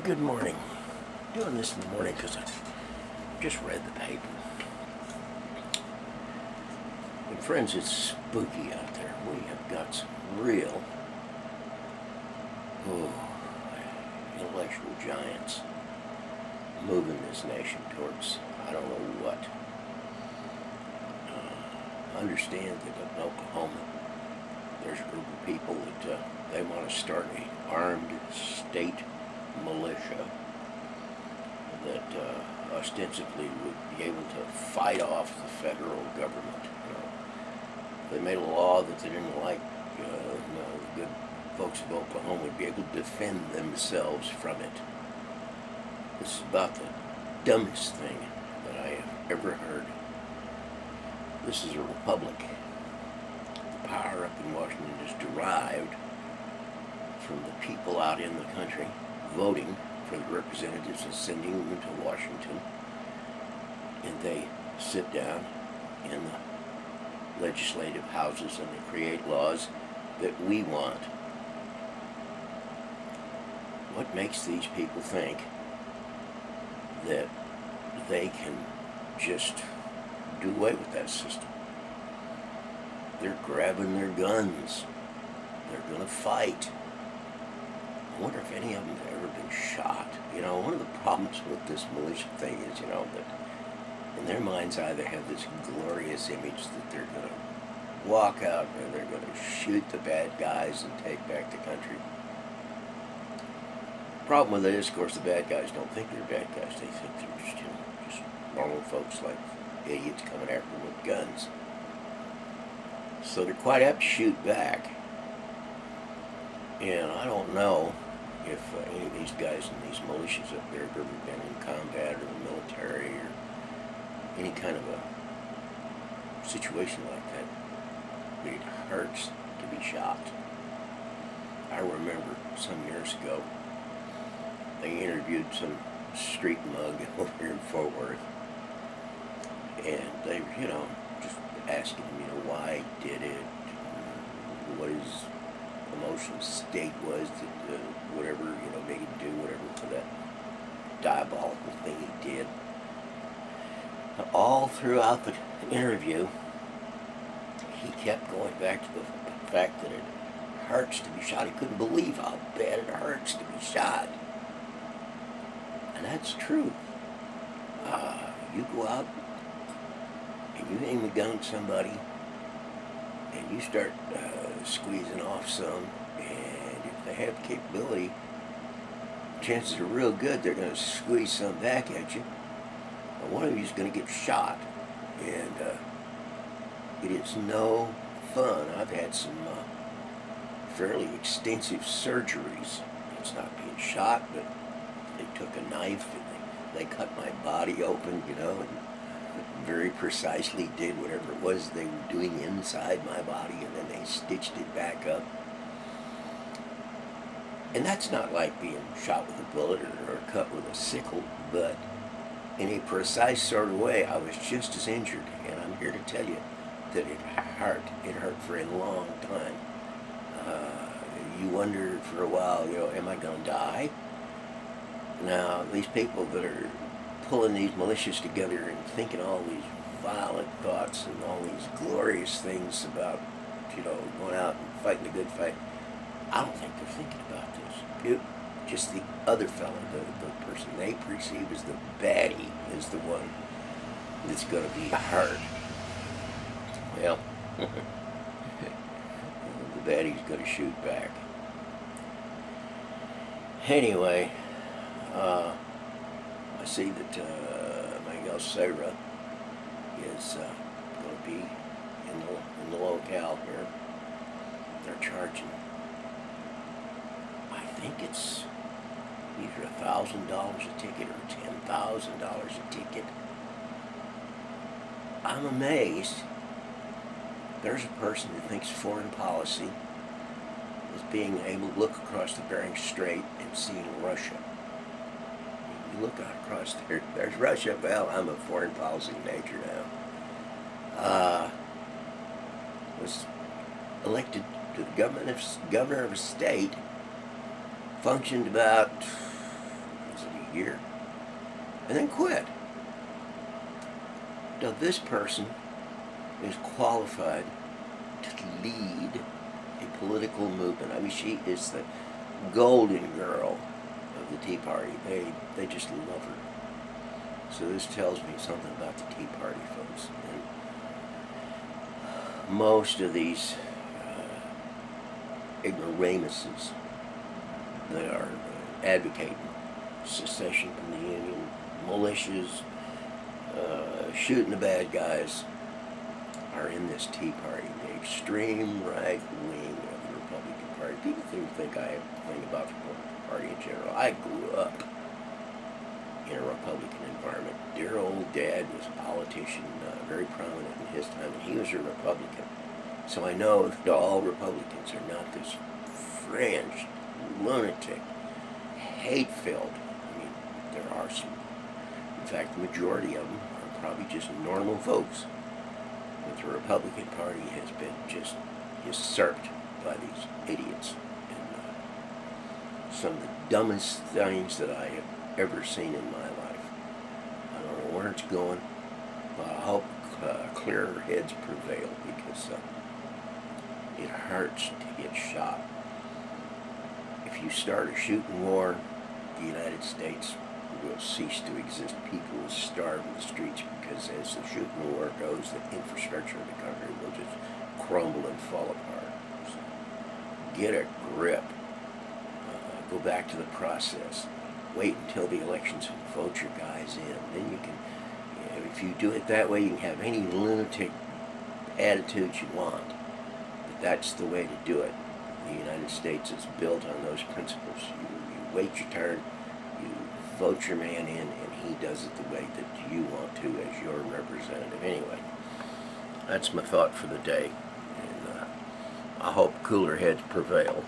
Well, good morning. Doing this in the morning because I just read the paper. And friends, it's spooky out there. We have got some real intellectual giants moving this nation towards I don't know what. I understand that in Oklahoma there's a group of people that they want to start an armed state militia that ostensibly would be able to fight off the federal government. They made a law that they didn't like. The good folks of Oklahoma would be able to defend themselves from it. This is about the dumbest thing that I have ever heard. This is a republic. The power up in Washington is derived from the people out in the country voting for the representatives and sending them to Washington, and they sit down in the legislative houses and they create laws that we want. What makes these people think that they can just do away with that system? They're grabbing their guns. They're going to fight. I wonder if any of them have ever been shot. One of the problems with this militia thing is, that in their mind's eye they have this glorious image that they're going to walk out and they're going to shoot the bad guys and take back the country. The problem with it is, of course, the bad guys don't think they're bad guys. They think they're just normal folks like idiots coming after them with guns. So they're quite apt to shoot back. And I don't know if any of these guys in these militias up there have ever been in combat or the military or any kind of a situation like that. But it hurts to be shot. I remember some years ago, they interviewed some street mug over here in Fort Worth. And they, just asking him, why did it, what his emotional state was, that whatever, made him do whatever for that diabolical thing he did. All throughout the interview, he kept going back to the fact that it hurts to be shot. He couldn't believe how bad it hurts to be shot. And that's true. You go out and you aim a gun at somebody and you start squeezing off some, and if they have the capability, chances are real good they're going to squeeze some back at you. One of you is going to get shot, and it is no fun. I've had some fairly extensive surgeries. It's not being shot, but they took a knife and they cut my body open, and very precisely did whatever it was they were doing inside my body, and then they stitched it back up. And that's not like being shot with a bullet or cut with a sickle, but in a precise sort of way, I was just as injured, and I'm here to tell you that it hurt. It hurt for a long time. You wonder for a while, am I going to die? Now, these people that are pulling these militias together and thinking all these violent thoughts and all these glorious things about, going out and fighting the good fight, I don't think they're thinking about this. Just the other fellow, the person they perceive as the baddie, is the one that's going to be hurt. Well, the baddie's going to shoot back. Anyway, I see that Miguel Serra is going to be in the locale here. They're charging, I think it's either $1,000 a ticket or $10,000 a ticket. I'm amazed. There's a person who thinks foreign policy is being able to look across the Bering Strait and seeing Russia. You look out across there, there's Russia. Well, I'm a foreign policy major now. Was elected to the governor of a state, functioned about a year, and then quit. Now this person is qualified to lead a political movement. I mean, she is the golden girl of the Tea Party. They just love her. So this tells me something about the Tea Party folks. And most of these ignoramuses that are advocating secession from the Union, militias, shooting the bad guys, are in this Tea Party, the extreme right wing of the Republican Party. People think I have a thing about the Republican Party in general. I grew up in a Republican environment. Dear old dad was a politician, very prominent in his time, and he was a Republican. So I know that all Republicans are not this fringed, lunatic, hate-filled. I mean, there are some. In fact, the majority of them are probably just normal folks. But the Republican Party has been just usurped by these idiots. And some of the dumbest things that I have ever seen in my life. I don't know where it's going, but I hope clearer heads prevail, because it hurts to get shot. If you start a shooting war, the United States will cease to exist. People will starve in the streets, because as the shooting war goes, the infrastructure of the country will just crumble and fall apart. So get a grip. Go back to the process. Wait until the elections and vote your guys in. Then you can, if you do it that way, you can have any lunatic attitudes you want. But that's the way to do it. The United States is built on those principles. You wait your turn, you vote your man in, and he does it the way that you want to as your representative. Anyway, that's my thought for the day. And I hope cooler heads prevail.